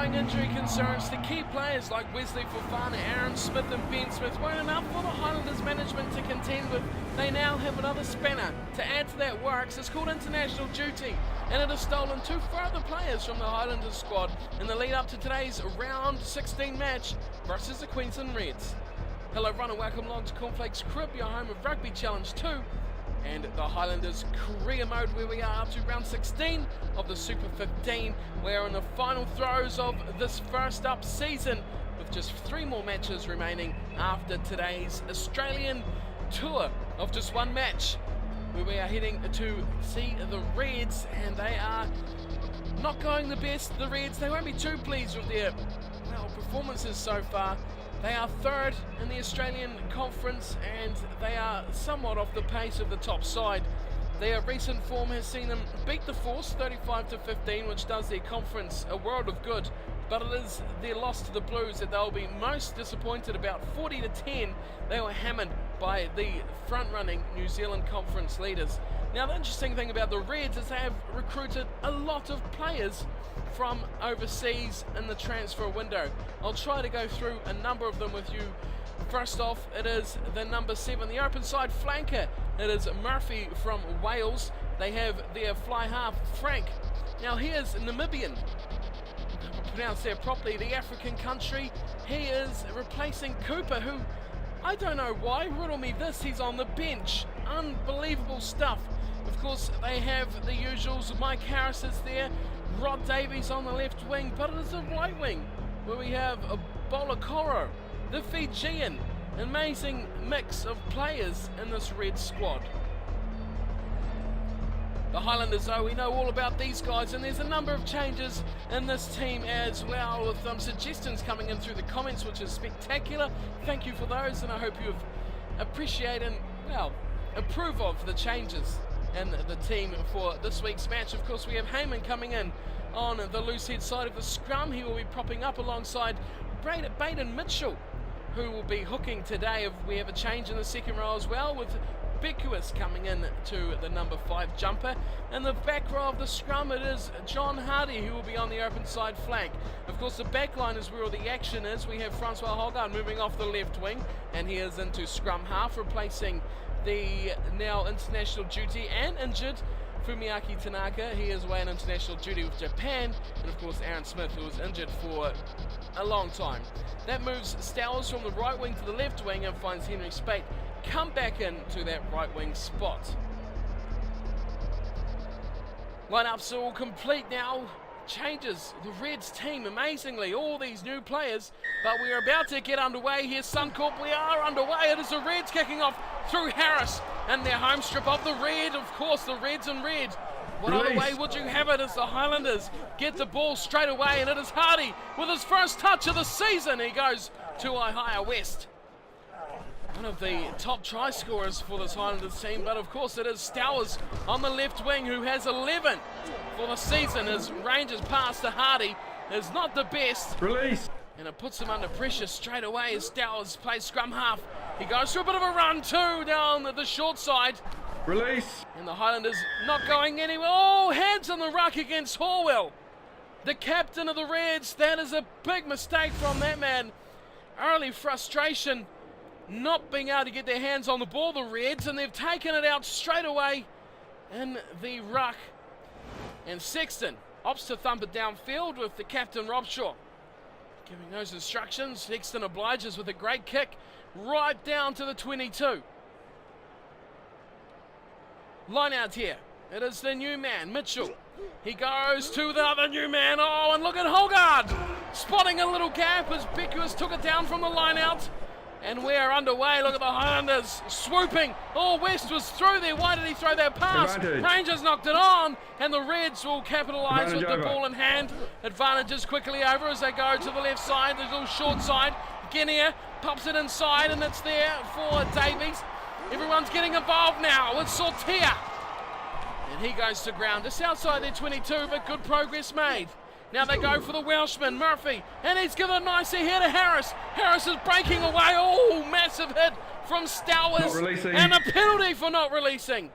ongoing injury concerns to key players like Wesley Fofana, Aaron Smith and Ben Smith weren't enough for the Highlanders management to contend with. They now have another spanner to add to that works. It's called international duty, and it has stolen 2 further players from the Highlanders squad in the lead up to today's round 16 match versus the Queensland Reds. Hello everyone and welcome along to Cornflakes Crib, your home of Rugby Challenge 2 and the Highlanders career mode, where we are up to round 16 of the Super 15. We're in the final throes of this first up season with just 3 more matches remaining after today's Australian tour of just 1 match, where we are heading to see the Reds, and they are not going the best. The Reds, they won't be too pleased with their performances so far. They are 3rd in the Australian Conference, and they are somewhat off the pace of the top side. Their recent form has seen them beat the Force 35-15, which does their conference a world of good, but it is their loss to the Blues that they'll be most disappointed about. 40-10, they were hammered by the front-running New Zealand Conference leaders. Now, the interesting thing about the Reds is they have recruited a lot of players from overseas in the transfer window. I'll try to go through a number of them with you. First off, it is the number 7, the open side flanker. It is Murphy from Wales. They have their fly half, Frank. Now here's Namibian. I'll pronounce that properly, the African country. He is replacing Cooper, who, I don't know why, riddle me this, he's on the bench. Unbelievable stuff. Of course, they have the usuals. Mike Harris is there. Rod Davies on the left wing, but it is the right wing where we have a Bolokoro, the Fijian. Amazing mix of players in this Red squad. The Highlanders, though, we know all about these guys, and there's a number of changes in this team as well, with suggestions coming in through the comments, which is spectacular. Thank you for those, and I hope you appreciate and, approve of the changes and the team for this week's match. Of course, we have Heyman coming in on the loose head side of the scrum. He will be propping up alongside Baden Mitchell, who will be hooking today. We have a change in the second row as well, with Bekuis coming in to the number 5 jumper. In the back row of the scrum, it is John Hardy who will be on the open side flank. Of course, the back line is where all the action is. We have Francois Hogarth moving off the left wing, and he is into scrum half, replacing the now international duty and injured Fumiaki Tanaka. He is away on international duty with Japan, and of course Aaron Smith, who was injured for a long time. That moves Stowers from the right wing to the left wing and finds Henry Spate come back into that right wing spot. Lineups are all complete now. Changes the Reds team amazingly, all these new players, but we're about to get underway here. Suncorp, we are underway. It is the Reds kicking off through Harris and their home strip of the red. Of course, the Reds in red. What other way would you have it as the Highlanders get the ball straight away, and it is Hardy with his first touch of the season. He goes to Ihia West, one of the top try scorers for this Highlanders team, but of course it is Stowers on the left wing who has 11 for the season. His Rangers pass to Hardy is not the best. Release. And it puts him under pressure straight away as Stowers plays scrum half. He goes through a bit of a run too down the short side. Release. And the Highlanders not going anywhere. Oh, hands on the ruck against Horwell, the captain of the Reds. That is a big mistake from that man. Early frustration, not being able to get their hands on the ball, the Reds, and they've taken it out straight away in the ruck. And Sexton opts to thump it downfield with the captain Robshaw giving those instructions. Sexton obliges with a great kick right down to the 22. Line out here. It is the new man, Mitchell. He goes to the other new man. Oh, and look at Hogarth spotting a little gap as Bekuis took it down from the line out. And we're underway. Look at the Highlanders swooping. Oh, West was through there. Why did he throw that pass? Advantage. Rangers knocked it on, and the Reds will capitalise with Advantage the ball in hand. Advantages quickly over as they go to the left side, the little short side. Guinea pops it inside, and it's there for Davies. Everyone's getting involved now with Sortia. And he goes to ground just outside their 22, but good progress made. Now they go for the Welshman, Murphy, and he's given a nice hit to Harris. Harris is breaking away. Oh, massive hit from Stowers, and a penalty for not releasing.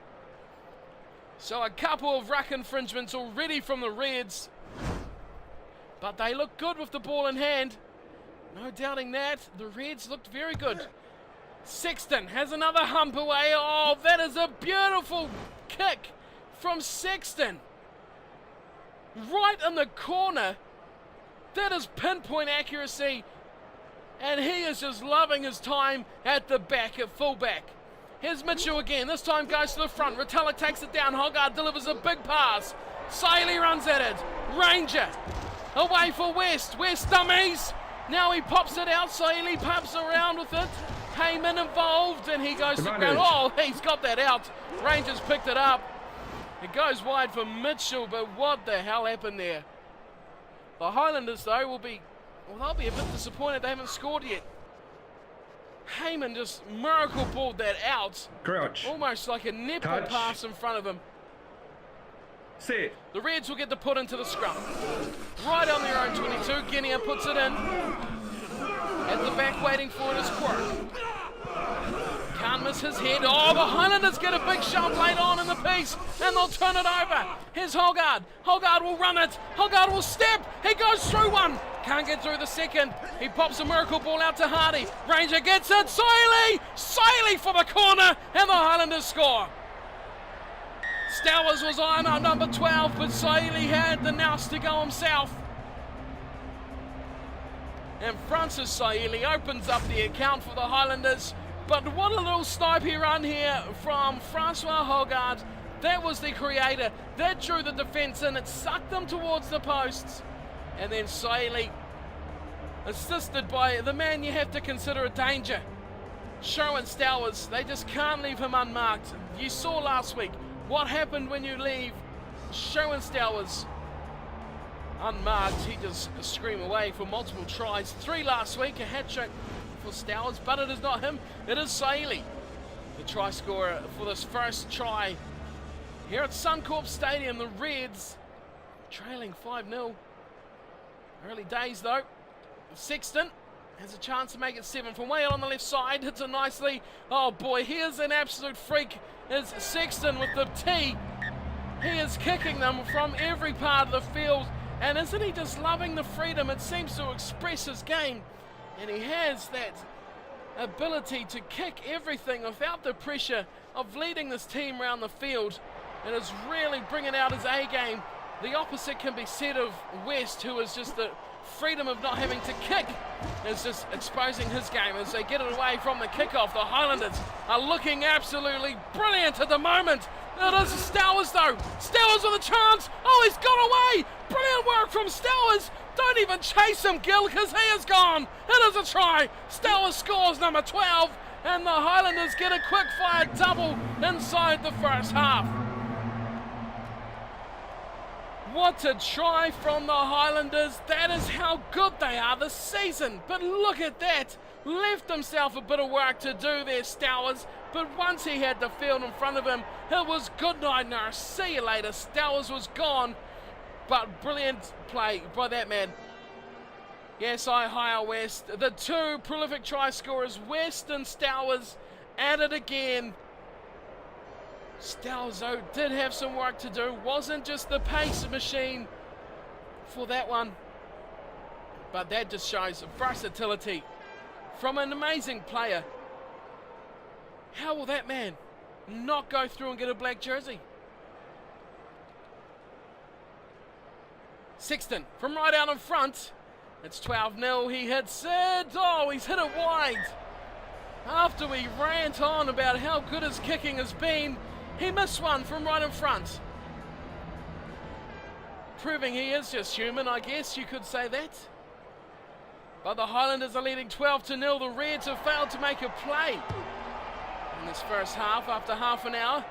So a couple of ruck infringements already from the Reds. but they look good with the ball in hand. No doubting that. The Reds looked very good. Sexton has another hump away. Oh, that is a beautiful kick from Sexton. Right in the corner. That is pinpoint accuracy. And he is just loving his time at the back, at fullback. Here's Mitchell again. This time goes to the front. Retallick takes it down. Hogarth delivers a big pass. Sailey runs at it. Ranger away for West. West dummies. Now he pops it out. Sailey pops around with it. Heyman involved, and he goes to the ground. Oh, he's got that out. Rangers picked it up. It goes wide for Mitchell, but what the hell happened there? The Highlanders, though, they'll be a bit disappointed they haven't scored yet. Heyman just miracle balled that out. Crouch. Almost like a netball pass in front of him. Set. The Reds will get the put into the scrum. Right on their own 22. Guinea puts it in. At the back waiting for it is Quirk. Can't miss his head. Oh, the Highlanders get a big shove late on in the piece, and they'll turn it over. Here's Hogarth. Hogarth will run it. Hogarth will step. He goes through one. Can't get through the second. He pops a miracle ball out to Hardy. Ranger gets it. Sailey! Sailey for the corner, and the Highlanders score. Stowers was on number 12, but Sailey had the nous to go himself. And Francis Sailey opens up the account for the Highlanders. But what a little snipey run here from Francois Hogarth. That was the creator. That drew the defence in. It sucked them towards the posts. And then Sailey, assisted by the man you have to consider a danger, Sherwin Stowers. They just can't leave him unmarked. You saw last week what happened when you leave Sherwin Stowers unmarked. He just screamed away for multiple tries. 3 last week, a hat-trick for Stowers, but it is not him, it is Sailey, the try scorer for this first try here at Suncorp Stadium. The Reds trailing 5-0. Early days though. Sexton has a chance to make it 7 from way out on the left side, hits it nicely. Oh boy, here's an absolute freak, is Sexton with the tee. He is kicking them from every part of the field, and isn't he just loving the freedom? It seems to express his game. And he has that ability to kick everything without the pressure of leading this team around the field. And is really bringing out his A game. The opposite can be said of West, who is just the freedom of not having to kick, is just exposing his game as they get it away from the kickoff. The Highlanders are looking absolutely brilliant at the moment. It is Stowers though. Stowers with a chance. Oh, he's gone away. Brilliant work from Stowers. Don't even chase him, Gil, because he is gone. It is a try. Stowers scores number 12, and the Highlanders get a quick fire double inside the first half. What a try from the Highlanders. That is how good they are this season. But look at that. Left himself a bit of work to do there, Stowers. But once he had the field in front of him, it was good night, nurse. See you later. Stowers was gone. But brilliant play by that man. Yes, I hire West. The 2 prolific try scorers, West and Stowers, at it again. Stowers, though, did have some work to do. Wasn't just the pace machine for that one. But that just shows versatility from an amazing player. How will that man not go through and get a black jersey? Sexton from right out in front. It's 12-0. He hits it. Oh, he's hit it wide. After we rant on about how good his kicking has been, he missed one from right in front. Proving he is just human, I guess you could say that. But the Highlanders are leading 12-0. The Reds have failed to make a play in this first half after half an hour.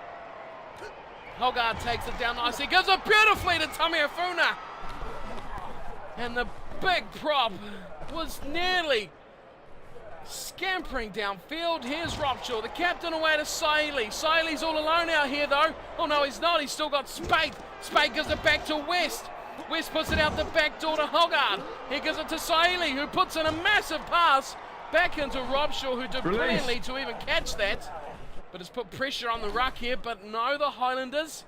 Hogarth takes it down nicely. Gives it beautifully to Tamiafuna. And the big prop was nearly scampering downfield. Here's Ropshaw, the captain, away to Sailey. Sailey's all alone out here though. Oh no, he's not. He's still got Spade. Spade gives it back to West. West puts it out the back door to Hogarth. He gives it to Sailey, who puts in a massive pass back into Ropshaw, who did brilliantly to even catch that. But has put pressure on the ruck here. But no, the Highlanders.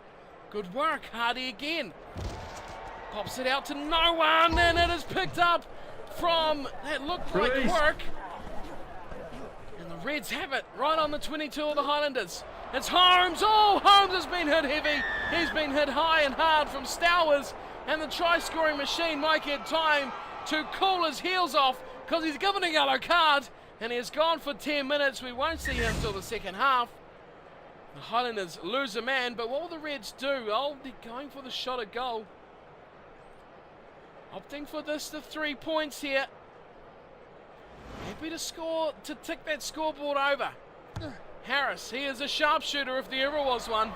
Good work. Hardy again. Pops it out to no one, and it is picked up from, that looked like Release. Quirk. And the Reds have it right on the 22 of the Highlanders. It's Holmes. Oh, Holmes has been hit heavy. He's been hit high and hard from Stowers. And the try-scoring machine might get time to cool his heels off because he's given a yellow card. And he has gone for 10 minutes. We won't see him until the second half. The Highlanders lose a man, but what will the Reds do? Oh, they're going for the shot at goal. Opting for this, the 3 points here. Happy to score, to tick that scoreboard over. Harris, he is a sharpshooter if there ever was one.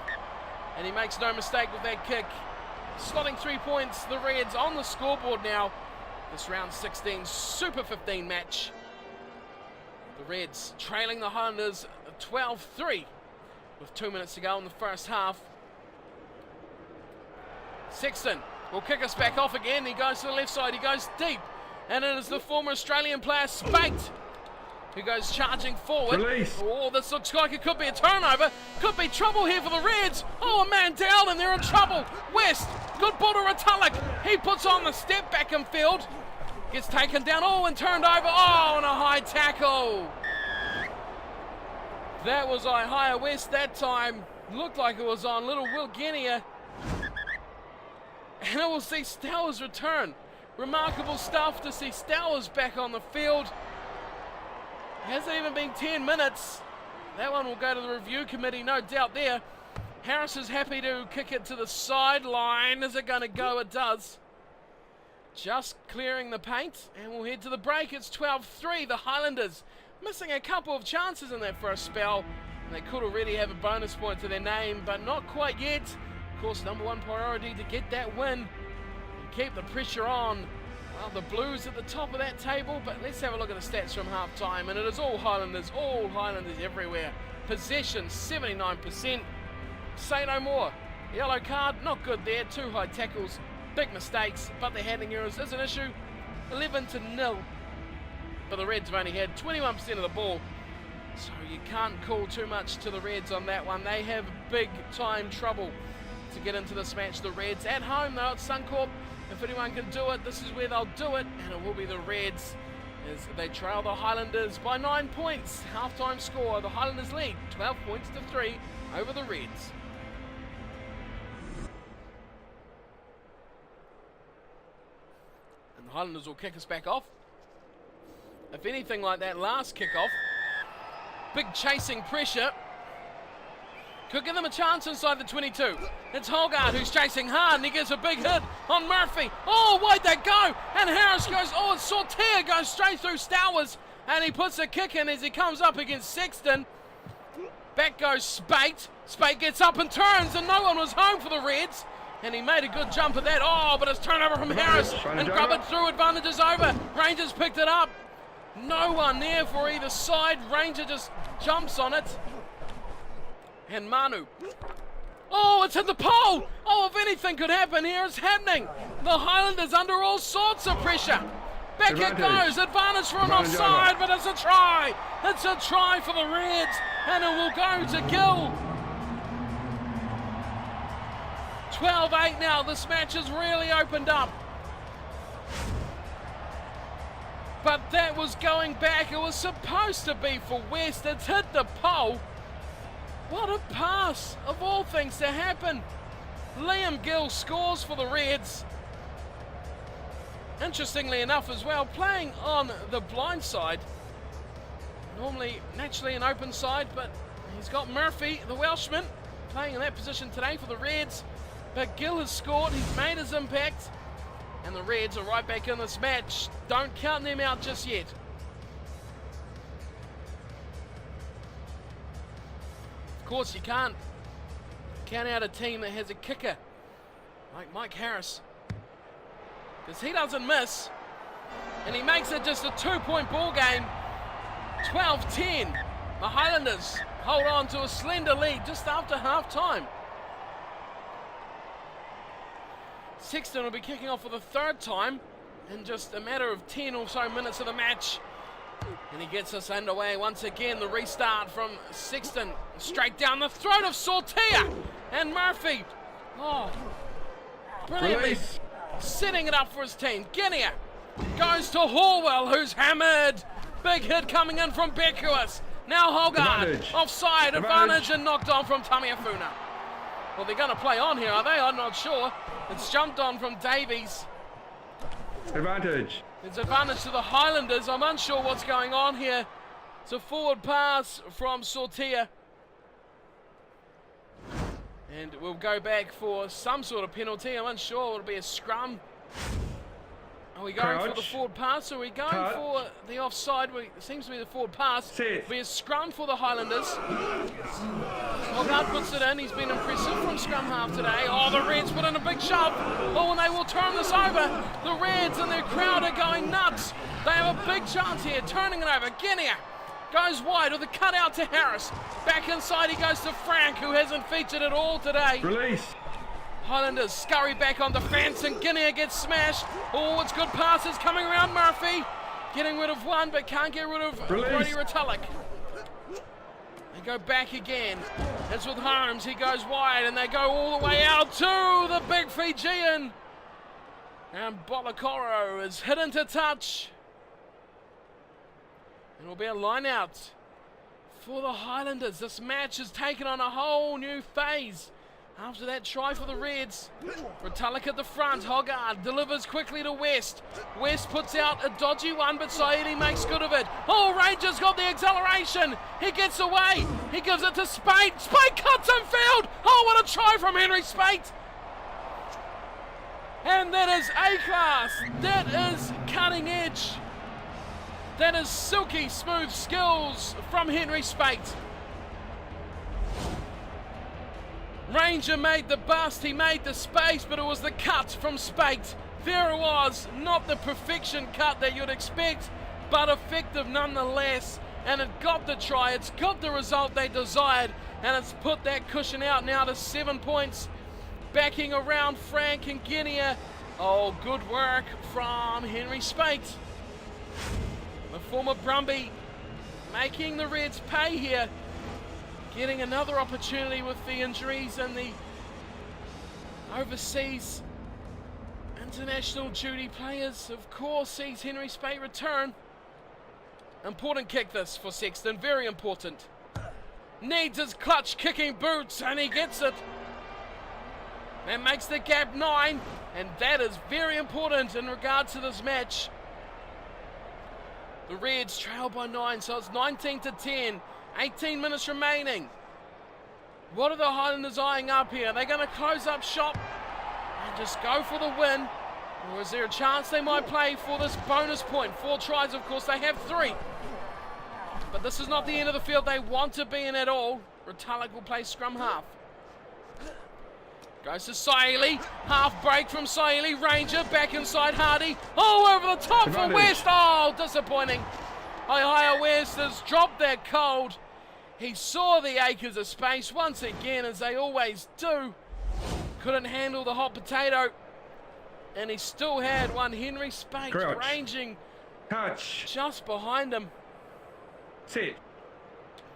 And he makes no mistake with that kick. Slotting 3 points, the Reds on the scoreboard now. This round 16 Super 15 match. The Reds trailing the Highlanders 12-3 with 2 minutes to go in the first half. Sexton will kick us back off again. He goes to the left side, he goes deep. And it is the former Australian player, Spate, who goes charging forward. Release. Oh, this looks like it could be a turnover. Could be trouble here for the Reds. Oh, a man down and they're in trouble. West, good ball to Retallick. He puts on the step back in field. Gets taken down, oh, and turned over. Oh, and a high tackle. That was higher West that time. Looked like it was on little Will Genia. And I will see Stowers return. Remarkable stuff to see Stowers back on the field. Hasn't even been 10 minutes. That one will go to the review committee, no doubt there. Harris is happy to kick it to the sideline. Is it going to go? It does. Just clearing the paint, and we'll head to the break. It's 12-3. The Highlanders missing a couple of chances in that first spell. And they could already have a bonus point to their name, but not quite yet. Of course, number one priority to get that win and keep the pressure on. Well, the Blues at the top of that table, but let's have a look at the stats from half-time, and it is all Highlanders everywhere. Possession, 79%. Say no more. Yellow card, not good there. 2 high tackles, big mistakes, but the handling errors is an issue. 11-0. But the Reds have only had 21% of the ball, so you can't call too much to the Reds on that one. They have big-time trouble to get into this match. The Reds at home, though, at Suncorp. If anyone can do it, this is where they'll do it, and it will be the Reds as they trail the Highlanders by 9 points. Half-time score, the Highlanders lead 12 points to 3 over the Reds. And the Highlanders will kick us back off. If anything like that last kickoff, big chasing pressure. Could give them a chance inside the 22. It's Holgard who's chasing hard, and he gets a big hit on Murphy. Oh, where'd that go? And Harris goes, oh, it's Sortea goes straight through Stowers, and he puts a kick in as he comes up against Sexton. Back goes Spate. Spate gets up and turns, and no one was home for the Reds. And he made a good jump at that. Oh, but it's turnover from Harris, and grub it through, advantage is over. Rangers picked it up. No one there for either side. Ranger just jumps on it. And Manu. Oh, it's hit the pole. Oh, if anything could happen here, it's happening. The Highlanders under all sorts of pressure. Back it goes. Advantage for an offside, but it's a try. It's a try for the Reds, and it will go to Gill. 12-8 now. This match has really opened up. But that was going back. It was supposed to be for West. It's hit the pole. What a pass, of all things to happen. Liam Gill scores for the Reds. Interestingly enough as well, playing on the blind side. Normally, naturally an open side, but he's got Murphy, the Welshman, playing in that position today for the Reds. But Gill has scored, he's made his impact. And the Reds are right back in this match. Don't count them out just yet. Of course, you can't count out a team that has a kicker like Mike Harris, because he doesn't miss, and he makes it just a 2-point ball game. 12-10. The Highlanders hold on to a slender lead just after half-time. Sexton will be kicking off for the third time in just a matter of 10 or so minutes of the match. And he gets us underway once again. The restart from Sexton, straight down the throat of Sortea and Murphy. Oh, brilliantly setting it up for his team. Guinea goes to Horwell, who's hammered. Big hit coming in from Bekuas. Now Hogard, Advantage. offside, advantage and knocked on from Tamiafuna. Well, they're going to play on here, are they? I'm not sure. It's jumped on from Davies. Advantage. It's advantage to the Highlanders. I'm unsure what's going on here. It's a forward pass from Sortia. And we'll go back for some sort of penalty. I'm unsure. It'll be a scrum. Are we going for the forward pass? Or are we going for the offside? It seems to be the forward pass. It'll be a scrum for the Highlanders. Hogard puts it in. He's been impressive from scrum half today. Oh, the Reds put in a big shove. Oh, and they will turn this over. The Reds and their crowd are going nuts. They have a big chance here, turning it over. Guinea goes wide with a cut out to Harris. Back inside he goes to Frank, who hasn't featured at all today. Release. Highlanders scurry back on defence and Guinea gets smashed. Oh, it's good passes coming around Murphy. Getting rid of one but can't get rid of Brody Retallick. They go back again. It's with Holmes. He goes wide and they go all the way out to the big Fijian. And Bolokoro is hit into touch. It will be a line out for the Highlanders. This match has taken on a whole new phase after that try for the Reds. Retallick at the front. Hogard delivers quickly to West. West puts out a dodgy one, but Saidi makes good of it. Oh, Rangers got the acceleration. He gets away. He gives it to Spate. Spate cuts him field. Oh, what a try from Henry Spate. And that is A-class. That is cutting edge. That is silky smooth skills from Henry Spate. Ranger made the bust, he made the space, but it was the cut from Spate. There it was, not the perfection cut that you'd expect, but effective nonetheless. And it got the try, it's got the result they desired, and it's put that cushion out now to 7 points. Backing around Frank and Guinea. Oh, good work from Henry Spate. The former Brumby making the Reds pay here. Getting another opportunity with the injuries and the overseas international duty players. Of course, sees Henry Spate return. Important kick this for Sexton, very important. Needs his clutch kicking boots and he gets it. That makes the gap 9, and that is very important in regard to this match. The Reds trail by 9, so it's 19-10. 18 minutes remaining. What are the Highlanders eyeing up here? Are they going to close up shop and just go for the win? Or is there a chance they might play for this bonus point? 4 tries, of course, they have 3. But this is not the end of the field they want to be in at all. Retallick will play scrum half. Goes to Saili, half break from Saili. Ranger back inside Hardy. Oh, over the top for West. Oh, disappointing. Haihaya West has dropped that cold. He saw the acres of space once again, as they always do. Couldn't handle the hot potato. And he still had one Henry Spate ranging just behind him. Sit.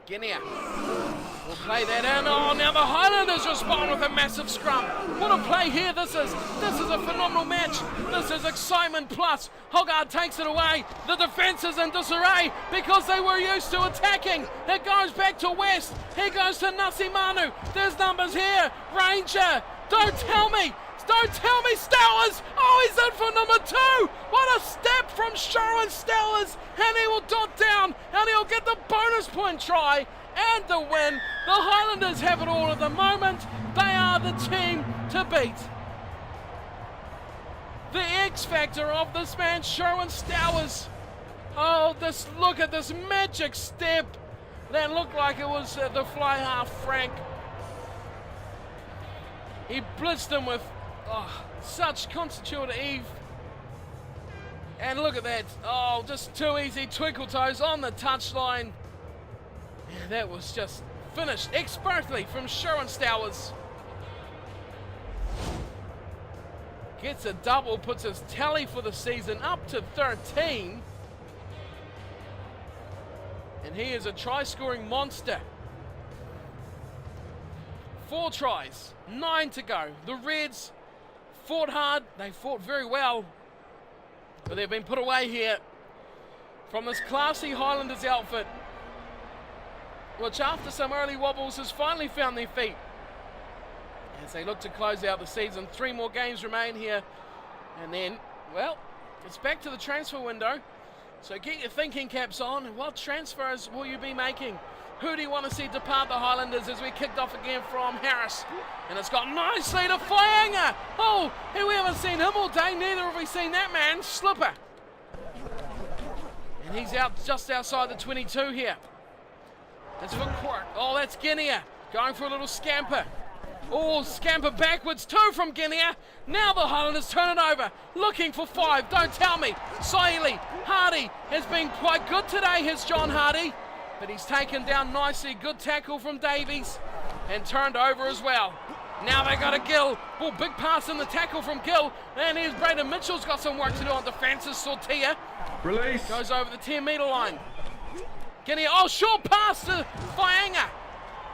Guinea will play that in. Oh, now the Highlanders respond with a massive scrum. What a play here this is. This is a phenomenal match. This is excitement plus. Hogard takes it away. The defence is in disarray because they were used to attacking. It goes back to West. Here goes to Nasimanu. There's numbers here. Ranger. Don't tell me. Don't tell me Stowers! Oh, he's in for number 2! What a step from Sherwin Stowers! And he will dot down, and he'll get the bonus point try and the win. The Highlanders have it all at the moment. They are the team to beat. The X factor of this man, Sherwin Stowers. Oh, look at this magic step. That looked like it was the fly half Frank. He blitzed him with such constituted Eve. And look at that. Oh, just too easy. Twinkle toes on the touchline. Yeah, that was just finished expertly from Sherwin Stowers. Gets a double, puts his tally for the season up to 13. And he is a try-scoring monster. 4 tries, 9 to go. The Reds fought hard, they fought very well, but they've been put away here from this classy Highlanders outfit, which after some early wobbles has finally found their feet as they look to close out the season. 3 more games remain here, and then, well, it's back to the transfer window. So get your thinking caps on. What transfers will you be making? Who do you want to see depart the Highlanders as we kicked off again from Harris? And it's got nicely to Faianga. Oh, we haven't seen him all day. Neither have we seen that man. Slipper. And he's out just outside the 22 here. That's for Quirk. Oh, that's Guinea going for a little scamper. Oh, scamper backwards, 2 from Guinea. Now the Highlanders turn it over, looking for 5. Don't tell me. Saili Hardy has been quite good today, has John Hardy. But he's taken down nicely. Good tackle from Davies and turned over as well. Now they got a Gill. Oh, big pass in the tackle from Gill. And here's Braden Mitchell's got some work to do on defence as Sortia Release. goes over the 10-metre line. Guinea, oh, short pass to Faianga.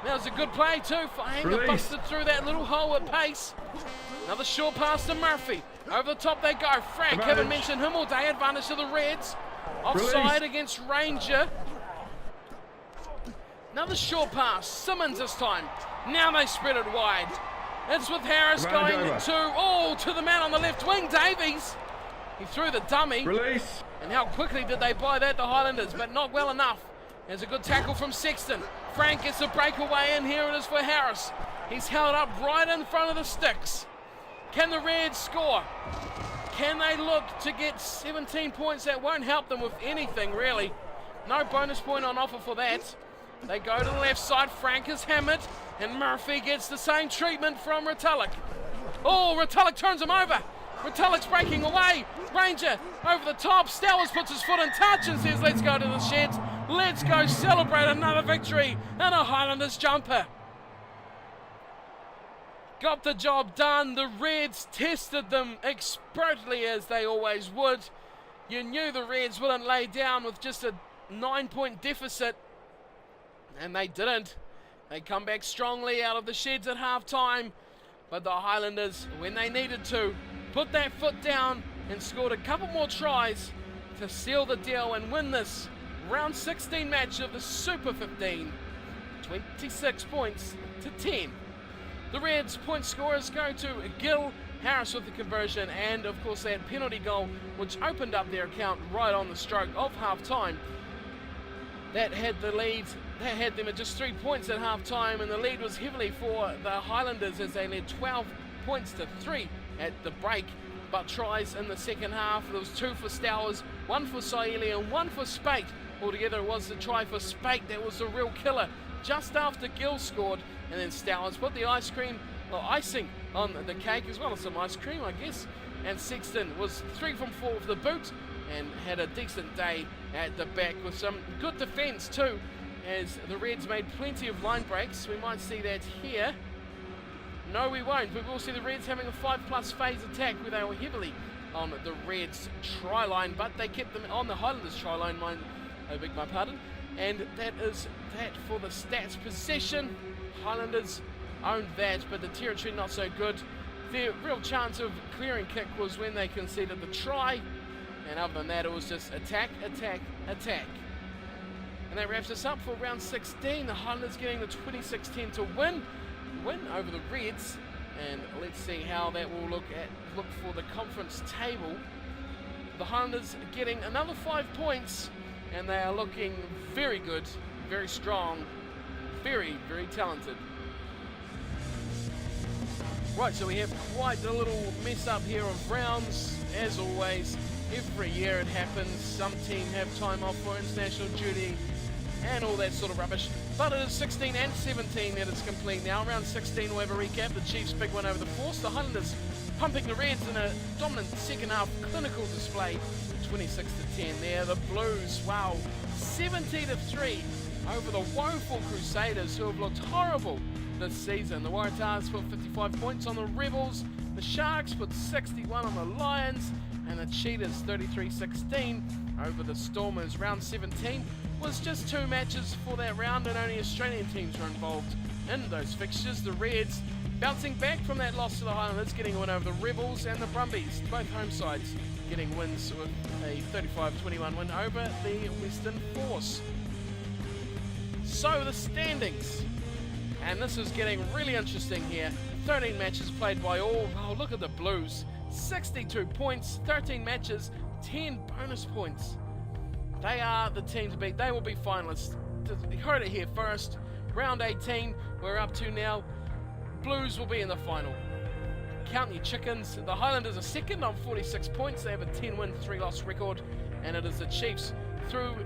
That was a good play too. Faianga busted through that little hole at pace. Another short pass to Murphy. Over the top they go. Frank, haven't mentioned him all day. Advantage to the Reds. Offside against Ranger. Another short pass. Simmons this time. Now they spread it wide. It's with Harris going to the man on the left wing, Davies. He threw the dummy. Release. And how quickly did they buy that, the Highlanders, but not well enough. There's a good tackle from Sexton. Frank gets a breakaway in. Here it is for Harris. He's held up right in front of the sticks. Can the Reds score? Can they look to get 17 points? That won't help them with anything, really. No bonus point on offer for that. They go to the left side. Frank is hammered, and Murphy gets the same treatment from Retallick. Oh, Retallick turns him over. Retallick's breaking away. Ranger over the top. Stowers puts his foot in touch and says, let's go to the sheds. Let's go celebrate another victory and a Highlanders jumper. Got the job done. The Reds tested them expertly, as they always would. You knew the Reds wouldn't lay down with just a 9-point deficit, and they didn't. They come back strongly out of the sheds at half-time, but the Highlanders, when they needed to, put that foot down and scored a couple more tries to seal the deal and win this round 16 match of the Super 15. 26 points to 10. The Reds' point scorers go to Gill, Harris with the conversion, and of course that penalty goal which opened up their account right on the stroke of half-time. That had the lead. That had them at just 3 points at half-time, and the lead was heavily for the Highlanders as they led 12 points to 3 at the break. But tries in the second half. There was 2 for Stowers, 1 for Saili, and 1 for Spate. Altogether it was the try for Spate that was the real killer just after Gill scored, and then Stowers put the icing on the cake, as well as some ice cream, I guess. And Sexton was 3 from 4 with the boot and had a decent day at the back with some good defence too, as the Reds made plenty of line breaks. We might see that here. No, we won't, but we'll see the Reds having a 5+ phase attack where they were heavily on the Reds try line, but they kept them on the Highlanders try line, I beg my pardon. And that is that for the stats. Possession, Highlanders owned that, but the territory not so good. Their real chance of clearing kick was when they conceded the try, and other than that it was just attack, attack, attack. And that wraps us up for round 16. The Highlanders getting the 26-10 to win over the Reds, and let's see how that will look for the conference table. The Highlanders getting another 5 points, and they are looking very good, very strong, very, very talented. Right, so we have quite a little mess up here of rounds. As always, every year it happens. Some team have time off for international duty and all that sort of rubbish. But it is 16 and 17 that is complete now. Round 16 we'll have a recap. The Chiefs' big win over the Force. The Highlanders pumping the Reds in a dominant second half clinical display. 26-10 there. The Blues, wow, 70-3 over the woeful Crusaders, who have looked horrible this season. The Waratahs put 55 points on the Rebels. The Sharks put 61 on the Lions. And the Cheetahs 33-16 over the Stormers. Round 17 was just 2 matches for that round, and only Australian teams were involved in those fixtures. The Reds Bouncing back from that loss to the Highlanders, getting a win over the Rebels and the Brumbies, both home sides getting wins with a 35-21 win over the Western Force. So the standings, and this is getting really interesting here. 13 matches played by all. Oh, look at the Blues. 62 points, 13 matches, 10 bonus points. They are the team to beat. They will be finalists. You heard it here first. Round 18, we're up to now. Blues will be in the final. Count your chickens. The Highlanders are second on 46 points. They have a 10-win, 3-loss record. And it is the Chiefs through,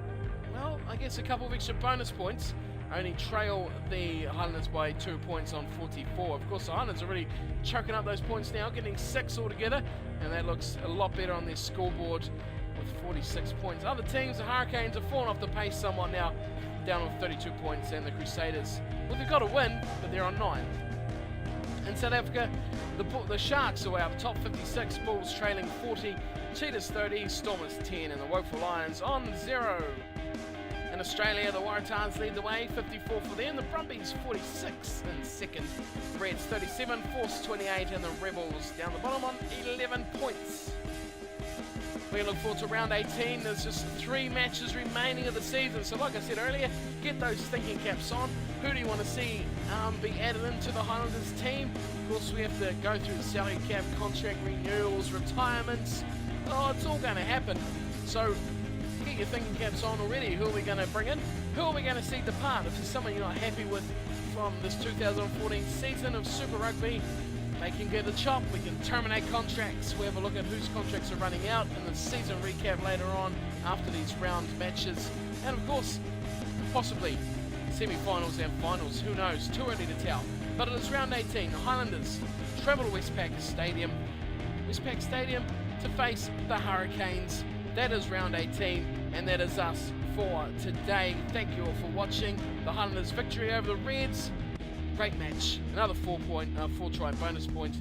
well, I guess a couple of extra bonus points. Only trail the Highlanders by 2 points on 44. Of course, the Highlanders are really choking up those points now, getting 6 altogether. And that looks a lot better on their scoreboard with 46 points. Other teams, the Hurricanes, have fallen off the pace somewhat now, down on 32 points. And the Crusaders, well, they've got to win, but they're on 9. In South Africa, the Sharks are way up top, 56, Bulls trailing 40, Cheetahs 30, Stormers 10, and the Woeful Lions on 0. In Australia, the Waratahs lead the way, 54 for them, the Brumbies 46 in second, Reds 37, Force 28, and the Rebels down the bottom on 11 points. We look forward to round 18. There's just 3 matches remaining of the season. So like I said earlier, get those thinking caps on. Who do you want to see be added into the Highlanders team? Of course, we have to go through the salary cap, contract renewals, retirements. Oh, it's all going to happen. So get your thinking caps on already. Who are we going to bring in? Who are we going to see depart? If there's someone you're not happy with from this 2014 season of Super Rugby, they can get a chop. We can terminate contracts. We have a look at whose contracts are running out in the season recap later on after these round matches. And of course, possibly semi-finals and finals. Who knows? Too early to tell. But it is round 18. The Highlanders travel to Westpac Stadium to face the Hurricanes. That is round 18, and that is us for today. Thank you all for watching. The Highlanders' victory over the Reds. Great match. Another 4-try bonus point.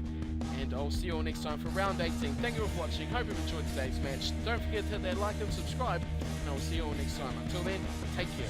And I'll see you all next time for round 18. Thank you all for watching. Hope you've enjoyed today's match. Don't forget to hit that like and subscribe. And I'll see you all next time. Until then, take care.